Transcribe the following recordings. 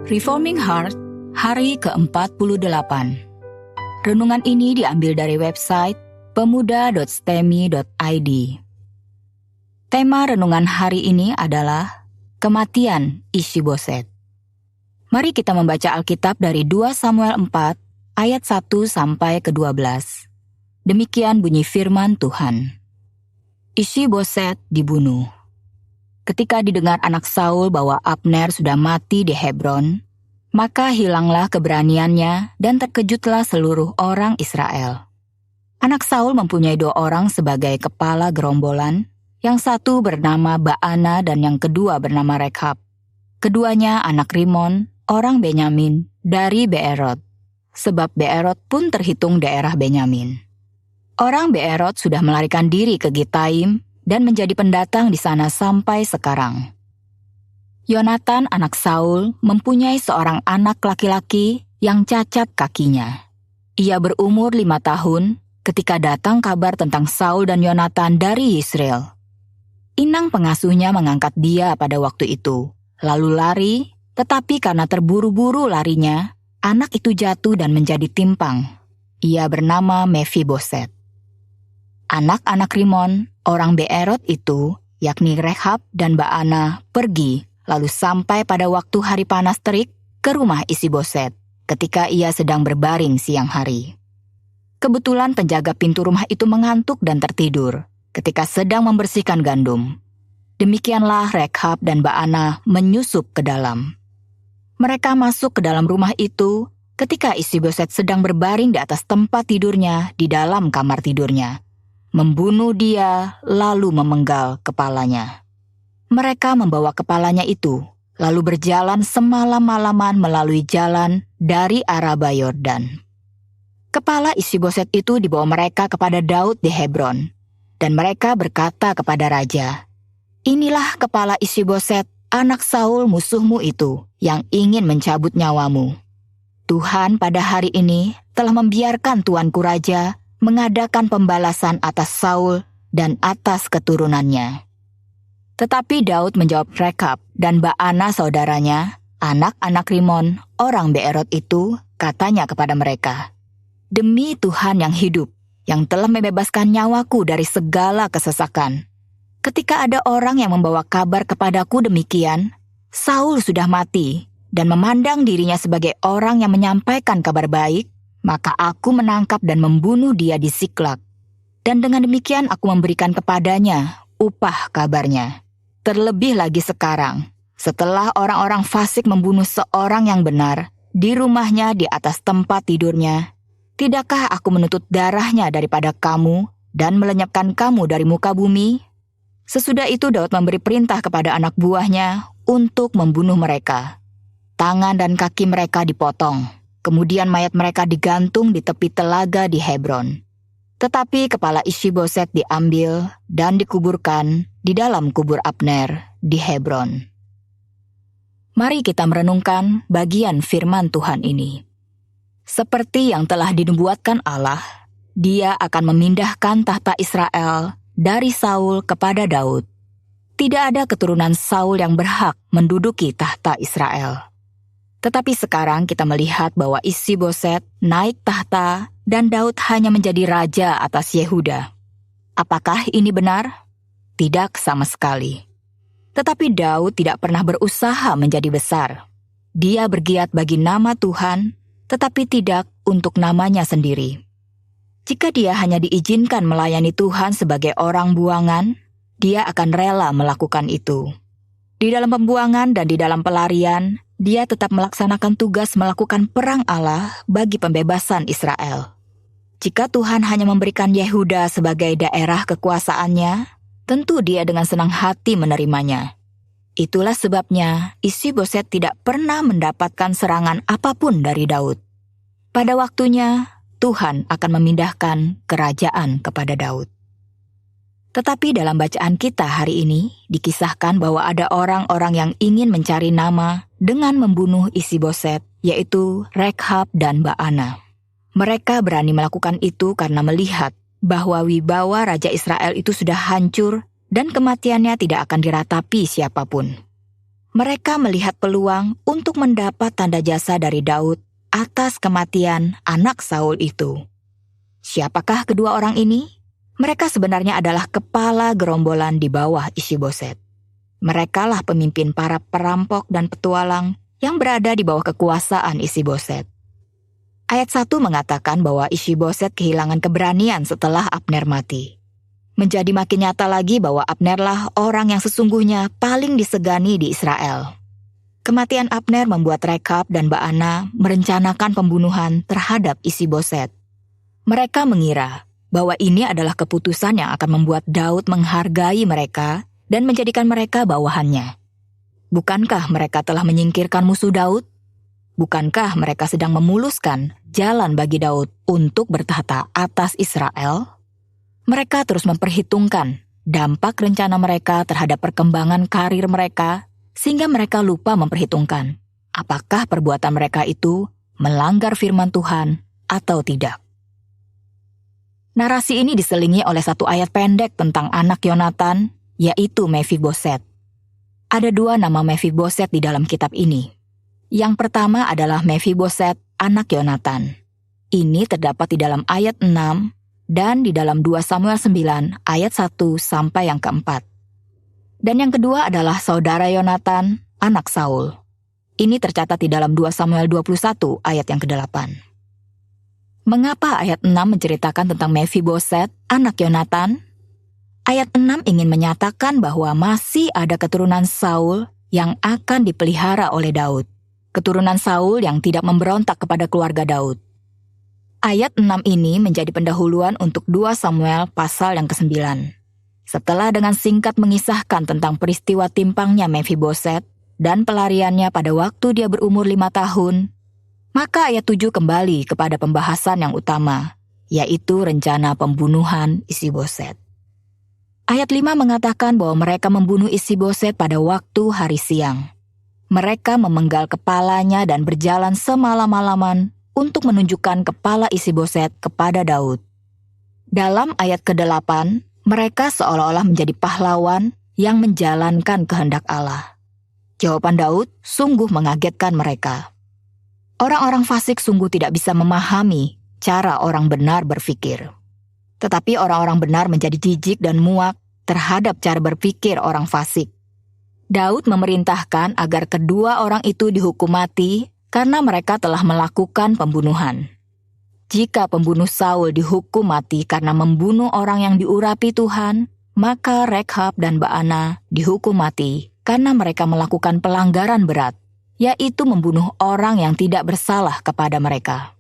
Reforming Heart, hari ke-48. Renungan ini diambil dari website pemuda.stemi.id. Tema renungan hari ini adalah kematian Ishiboset. Mari kita membaca Alkitab dari 2 Samuel 4 ayat 1 sampai ke-12. Demikian bunyi firman Tuhan. Ishiboset dibunuh. Ketika didengar anak Saul bahwa Abner sudah mati di Hebron, maka hilanglah keberaniannya dan terkejutlah seluruh orang Israel. Anak Saul mempunyai 2 orang sebagai kepala gerombolan, yang satu bernama Baana dan yang kedua bernama Rekhab. Keduanya anak Rimon, orang Benyamin, dari Beerot, sebab Beerot pun terhitung daerah Benyamin. Orang Beerot sudah melarikan diri ke Gitaim dan menjadi pendatang di sana sampai sekarang. Yonatan anak Saul mempunyai seorang anak laki-laki yang cacat kakinya. Ia berumur 5 tahun ketika datang kabar tentang Saul dan Yonatan dari Israel. Inang pengasuhnya mengangkat dia pada waktu itu, lalu lari, tetapi karena terburu-buru larinya, anak itu jatuh dan menjadi timpang. Ia bernama Mephiboset. Anak-anak Rimon, orang Beerot itu, yakni Rekhab dan Baana, pergi, lalu sampai pada waktu hari panas terik ke rumah Ishiboset, ketika ia sedang berbaring siang hari. Kebetulan penjaga pintu rumah itu mengantuk dan tertidur, ketika sedang membersihkan gandum. Demikianlah Rekhab dan Baana menyusup ke dalam. Mereka masuk ke dalam rumah itu, ketika Ishiboset sedang berbaring di atas tempat tidurnya di dalam kamar tidurnya, membunuh dia, lalu memenggal kepalanya. Mereka membawa kepalanya itu, lalu berjalan semalam-malaman melalui jalan dari Araba Yordan. Kepala Ishiboset itu dibawa mereka kepada Daud di Hebron, dan mereka berkata kepada raja, "Inilah kepala Ishiboset, anak Saul musuhmu itu, yang ingin mencabut nyawamu. Tuhan pada hari ini telah membiarkan tuanku raja mengadakan pembalasan atas Saul dan atas keturunannya." Tetapi Daud menjawab Rekhab dan Baana saudaranya, anak-anak Rimon, orang Beerot itu, katanya kepada mereka, "Demi Tuhan yang hidup, yang telah membebaskan nyawaku dari segala kesesakan. Ketika ada orang yang membawa kabar kepadaku demikian, Saul sudah mati, dan memandang dirinya sebagai orang yang menyampaikan kabar baik, maka aku menangkap dan membunuh dia di Siklak. Dan dengan demikian aku memberikan kepadanya upah kabarnya. Terlebih lagi sekarang, setelah orang-orang fasik membunuh seorang yang benar di rumahnya di atas tempat tidurnya, tidakkah aku menuntut darahnya daripada kamu dan melenyapkan kamu dari muka bumi?" Sesudah itu Daud memberi perintah kepada anak buahnya untuk membunuh mereka. Tangan dan kaki mereka dipotong. Kemudian mayat mereka digantung di tepi telaga di Hebron. Tetapi kepala Ishiboset diambil dan dikuburkan di dalam kubur Abner di Hebron. Mari kita merenungkan bagian firman Tuhan ini. Seperti yang telah dinubuatkan Allah, Dia akan memindahkan tahta Israel dari Saul kepada Daud. Tidak ada keturunan Saul yang berhak menduduki tahta Israel. Tetapi sekarang kita melihat bahwa Ishiboset naik tahta dan Daud hanya menjadi raja atas Yehuda. Apakah ini benar? Tidak sama sekali. Tetapi Daud tidak pernah berusaha menjadi besar. Dia bergiat bagi nama Tuhan, tetapi tidak untuk namanya sendiri. Jika dia hanya diizinkan melayani Tuhan sebagai orang buangan, dia akan rela melakukan itu. Di dalam pembuangan dan di dalam pelarian, dia tetap melaksanakan tugas melakukan perang Allah bagi pembebasan Israel. Jika Tuhan hanya memberikan Yehuda sebagai daerah kekuasaannya, tentu dia dengan senang hati menerimanya. Itulah sebabnya Ishiboset tidak pernah mendapatkan serangan apapun dari Daud. Pada waktunya, Tuhan akan memindahkan kerajaan kepada Daud. Tetapi dalam bacaan kita hari ini, dikisahkan bahwa ada orang-orang yang ingin mencari nama dengan membunuh Ishiboset, yaitu Rekhab dan Baana. Mereka berani melakukan itu karena melihat bahwa wibawa Raja Israel itu sudah hancur dan kematiannya tidak akan diratapi siapapun. Mereka melihat peluang untuk mendapat tanda jasa dari Daud atas kematian anak Saul itu. Siapakah kedua orang ini? Mereka sebenarnya adalah kepala gerombolan di bawah Ishiboset. Merekalah pemimpin para perampok dan petualang yang berada di bawah kekuasaan Ishiboset. Ayat 1 mengatakan bahwa Ishiboset kehilangan keberanian setelah Abner mati. Menjadi makin nyata lagi bahwa Abnerlah orang yang sesungguhnya paling disegani di Israel. Kematian Abner membuat Rekab dan Baana merencanakan pembunuhan terhadap Ishiboset. Mereka mengira bahwa ini adalah keputusan yang akan membuat Daud menghargai mereka dan menjadikan mereka bawahannya. Bukankah mereka telah menyingkirkan musuh Daud? Bukankah mereka sedang memuluskan jalan bagi Daud untuk bertahta atas Israel? Mereka terus memperhitungkan dampak rencana mereka terhadap perkembangan karir mereka, sehingga mereka lupa memperhitungkan apakah perbuatan mereka itu melanggar firman Tuhan atau tidak. Narasi ini diselingi oleh satu ayat pendek tentang anak Yonatan, yaitu Mefiboset. Ada dua nama Mefiboset di dalam kitab ini. Yang pertama adalah Mefiboset, anak Yonatan. Ini terdapat di dalam ayat 6 dan di dalam 2 Samuel 9 ayat 1 sampai yang keempat. Dan yang kedua adalah saudara Yonatan, anak Saul. Ini tercatat di dalam 2 Samuel 21 ayat yang ke-8. Mengapa ayat 6 menceritakan tentang Mefiboset, anak Yonatan? Ayat 6 ingin menyatakan bahwa masih ada keturunan Saul yang akan dipelihara oleh Daud. Keturunan Saul yang tidak memberontak kepada keluarga Daud. Ayat 6 ini menjadi pendahuluan untuk 2 Samuel pasal yang ke-9. Setelah dengan singkat mengisahkan tentang peristiwa timpangnya Mefiboset dan pelariannya pada waktu dia berumur 5 tahun, maka ayat 7 kembali kepada pembahasan yang utama, yaitu rencana pembunuhan Ishiboset. Ayat 5 mengatakan bahwa mereka membunuh Ishiboset pada waktu hari siang. Mereka memenggal kepalanya dan berjalan semalam-malaman untuk menunjukkan kepala Ishiboset kepada Daud. Dalam ayat ke-8, mereka seolah-olah menjadi pahlawan yang menjalankan kehendak Allah. Jawaban Daud sungguh mengagetkan mereka. Orang-orang fasik sungguh tidak bisa memahami cara orang benar berpikir. Tetapi orang-orang benar menjadi jijik dan muak terhadap cara berpikir orang fasik. Daud memerintahkan agar kedua orang itu dihukum mati karena mereka telah melakukan pembunuhan. Jika pembunuh Saul dihukum mati karena membunuh orang yang diurapi Tuhan, maka Rekab dan Baana dihukum mati karena mereka melakukan pelanggaran berat, yaitu membunuh orang yang tidak bersalah kepada mereka.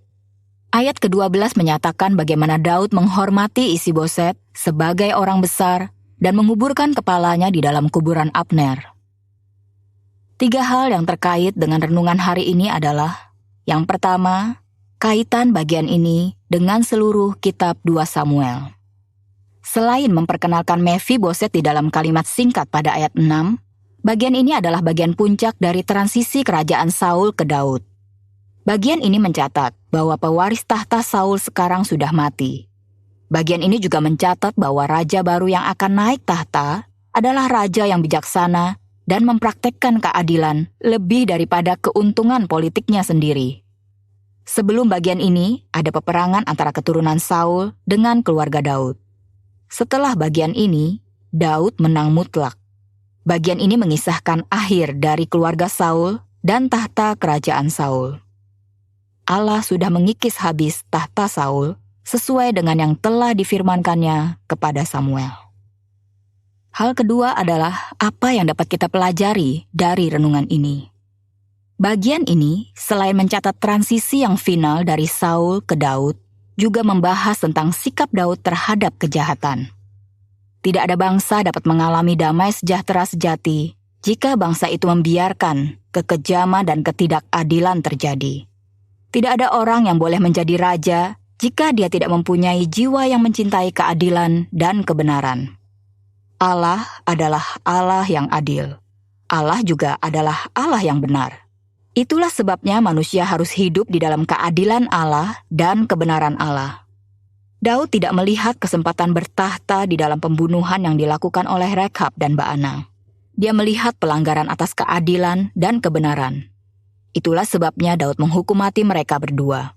Ayat ke-12 menyatakan bagaimana Daud menghormati Ishiboset sebagai orang besar dan menguburkan kepalanya di dalam kuburan Abner. 3 hal yang terkait dengan renungan hari ini adalah, yang pertama, kaitan bagian ini dengan seluruh kitab 2 Samuel. Selain memperkenalkan Mefiboset di dalam kalimat singkat pada ayat 6, bagian ini adalah bagian puncak dari transisi kerajaan Saul ke Daud. Bagian ini mencatat bahwa pewaris tahta Saul sekarang sudah mati. Bagian ini juga mencatat bahwa raja baru yang akan naik tahta adalah raja yang bijaksana dan mempraktekkan keadilan lebih daripada keuntungan politiknya sendiri. Sebelum bagian ini, ada peperangan antara keturunan Saul dengan keluarga Daud. Setelah bagian ini, Daud menang mutlak. Bagian ini mengisahkan akhir dari keluarga Saul dan tahta kerajaan Saul. Allah sudah mengikis habis tahta Saul sesuai dengan yang telah difirmankannya kepada Samuel. Hal kedua adalah apa yang dapat kita pelajari dari renungan ini. Bagian ini, selain mencatat transisi yang final dari Saul ke Daud, juga membahas tentang sikap Daud terhadap kejahatan. Tidak ada bangsa dapat mengalami damai sejahtera sejati jika bangsa itu membiarkan kekejaman dan ketidakadilan terjadi. Tidak ada orang yang boleh menjadi raja jika dia tidak mempunyai jiwa yang mencintai keadilan dan kebenaran. Allah adalah Allah yang adil. Allah juga adalah Allah yang benar. Itulah sebabnya manusia harus hidup di dalam keadilan Allah dan kebenaran Allah. Daud tidak melihat kesempatan bertahta di dalam pembunuhan yang dilakukan oleh Rekab dan Baana. Dia melihat pelanggaran atas keadilan dan kebenaran. Itulah sebabnya Daud menghukum mati mereka berdua.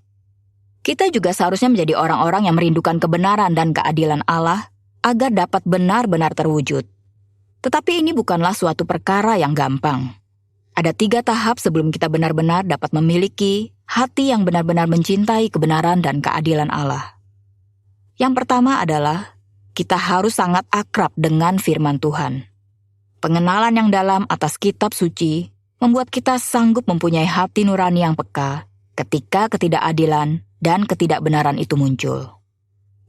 Kita juga seharusnya menjadi orang-orang yang merindukan kebenaran dan keadilan Allah agar dapat benar-benar terwujud. Tetapi ini bukanlah suatu perkara yang gampang. Ada 3 tahap sebelum kita benar-benar dapat memiliki hati yang benar-benar mencintai kebenaran dan keadilan Allah. Yang pertama adalah kita harus sangat akrab dengan firman Tuhan. Pengenalan yang dalam atas kitab suci membuat kita sanggup mempunyai hati nurani yang peka ketika ketidakadilan dan ketidakbenaran itu muncul.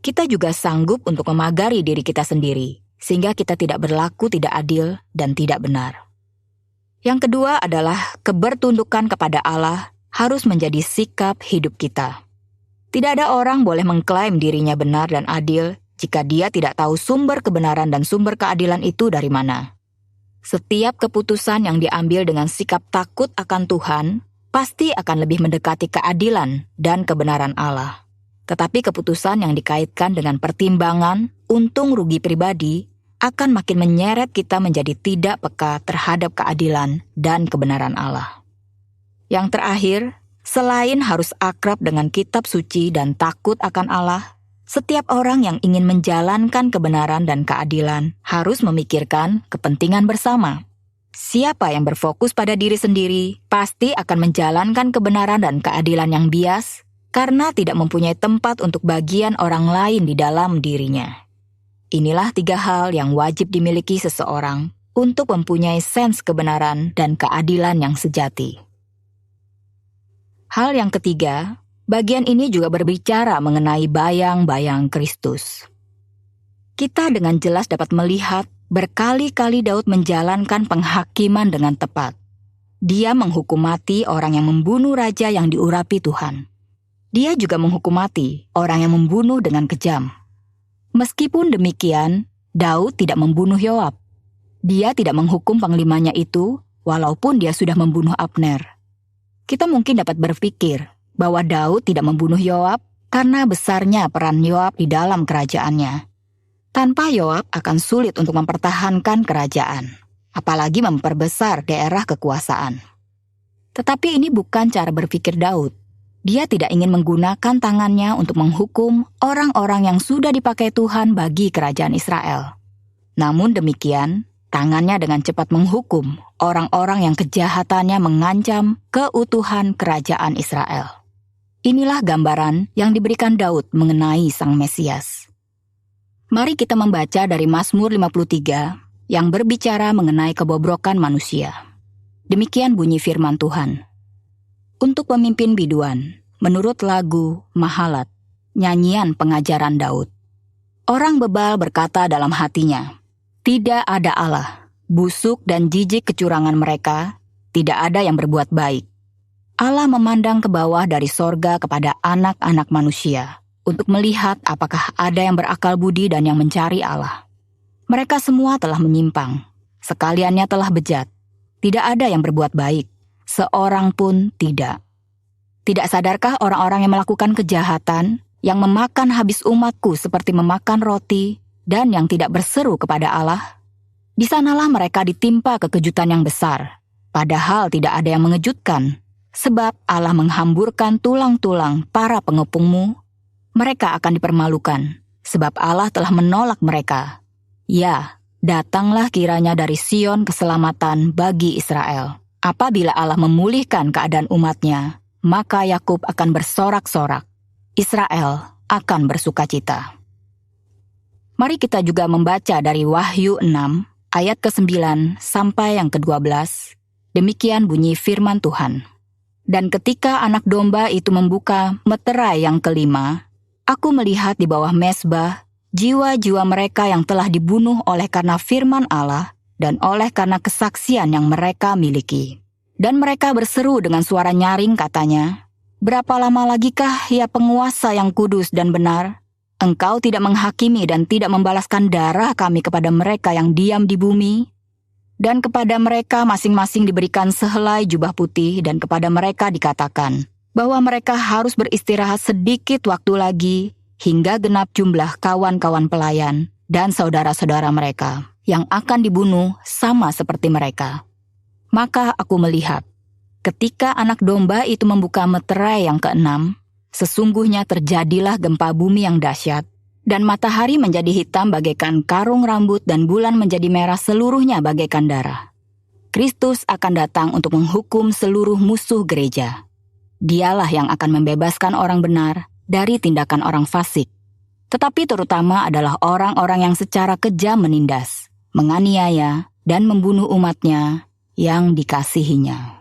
Kita juga sanggup untuk memagari diri kita sendiri, sehingga kita tidak berlaku tidak adil dan tidak benar. Yang kedua adalah kebertundukan kepada Allah harus menjadi sikap hidup kita. Tidak ada orang boleh mengklaim dirinya benar dan adil jika dia tidak tahu sumber kebenaran dan sumber keadilan itu dari mana. Setiap keputusan yang diambil dengan sikap takut akan Tuhan pasti akan lebih mendekati keadilan dan kebenaran Allah. Tetapi keputusan yang dikaitkan dengan pertimbangan untung rugi pribadi akan makin menyeret kita menjadi tidak peka terhadap keadilan dan kebenaran Allah. Yang terakhir, selain harus akrab dengan kitab suci dan takut akan Allah, setiap orang yang ingin menjalankan kebenaran dan keadilan harus memikirkan kepentingan bersama. Siapa yang berfokus pada diri sendiri pasti akan menjalankan kebenaran dan keadilan yang bias karena tidak mempunyai tempat untuk bagian orang lain di dalam dirinya. Inilah 3 hal yang wajib dimiliki seseorang untuk mempunyai sens kebenaran dan keadilan yang sejati. Hal yang ketiga, bagian ini juga berbicara mengenai bayang-bayang Kristus. Kita dengan jelas dapat melihat berkali-kali Daud menjalankan penghakiman dengan tepat. Dia menghukum mati orang yang membunuh raja yang diurapi Tuhan. Dia juga menghukum mati orang yang membunuh dengan kejam. Meskipun demikian, Daud tidak membunuh Yoab. Dia tidak menghukum panglimanya itu, walaupun dia sudah membunuh Abner. Kita mungkin dapat berpikir bahwa Daud tidak membunuh Yoab karena besarnya peran Yoab di dalam kerajaannya. Tanpa Yoab akan sulit untuk mempertahankan kerajaan, apalagi memperbesar daerah kekuasaan. Tetapi ini bukan cara berpikir Daud. Dia tidak ingin menggunakan tangannya untuk menghukum orang-orang yang sudah dipakai Tuhan bagi kerajaan Israel. Namun demikian, tangannya dengan cepat menghukum orang-orang yang kejahatannya mengancam keutuhan kerajaan Israel. Inilah gambaran yang diberikan Daud mengenai Sang Mesias. Mari kita membaca dari Mazmur 53 yang berbicara mengenai kebobrokan manusia. Demikian bunyi firman Tuhan. Untuk pemimpin biduan, menurut lagu Mahalat, nyanyian pengajaran Daud. Orang bebal berkata dalam hatinya, tidak ada Allah, busuk dan jijik kecurangan mereka, tidak ada yang berbuat baik. Allah memandang ke bawah dari sorga kepada anak-anak manusia, untuk melihat apakah ada yang berakal budi dan yang mencari Allah. Mereka semua telah menyimpang, sekaliannya telah bejat, tidak ada yang berbuat baik. Seorang pun tidak. Tidak sadarkah orang-orang yang melakukan kejahatan, yang memakan habis umatku seperti memakan roti, dan yang tidak berseru kepada Allah? Di sanalah mereka ditimpa kekejutan yang besar, padahal tidak ada yang mengejutkan, sebab Allah menghamburkan tulang-tulang para pengepungmu. Mereka akan dipermalukan, sebab Allah telah menolak mereka. Ya, datanglah kiranya dari Sion keselamatan bagi Israel. Apabila Allah memulihkan keadaan umatnya, maka Yakub akan bersorak-sorak, Israel akan bersukacita. Mari kita juga membaca dari Wahyu 6, ayat ke-9 sampai yang ke-12. Demikian bunyi firman Tuhan. Dan ketika anak domba itu membuka meterai yang kelima, aku melihat di bawah mezbah jiwa-jiwa mereka yang telah dibunuh oleh karena firman Allah dan oleh karena kesaksian yang mereka miliki. Dan mereka berseru dengan suara nyaring katanya, berapa lama lagikah ya penguasa yang kudus dan benar? Engkau tidak menghakimi dan tidak membalaskan darah kami kepada mereka yang diam di bumi? Dan kepada mereka masing-masing diberikan sehelai jubah putih dan kepada mereka dikatakan bahwa mereka harus beristirahat sedikit waktu lagi hingga genap jumlah kawan-kawan pelayan dan saudara-saudara mereka yang akan dibunuh sama seperti mereka. Maka aku melihat, ketika anak domba itu membuka meterai yang keenam, sesungguhnya terjadilah gempa bumi yang dahsyat, dan matahari menjadi hitam bagaikan karung rambut dan bulan menjadi merah seluruhnya bagaikan darah. Kristus akan datang untuk menghukum seluruh musuh gereja. Dialah yang akan membebaskan orang benar dari tindakan orang fasik, tetapi terutama adalah orang-orang yang secara kejam menindas, menganiaya, dan membunuh umatnya yang dikasihinya.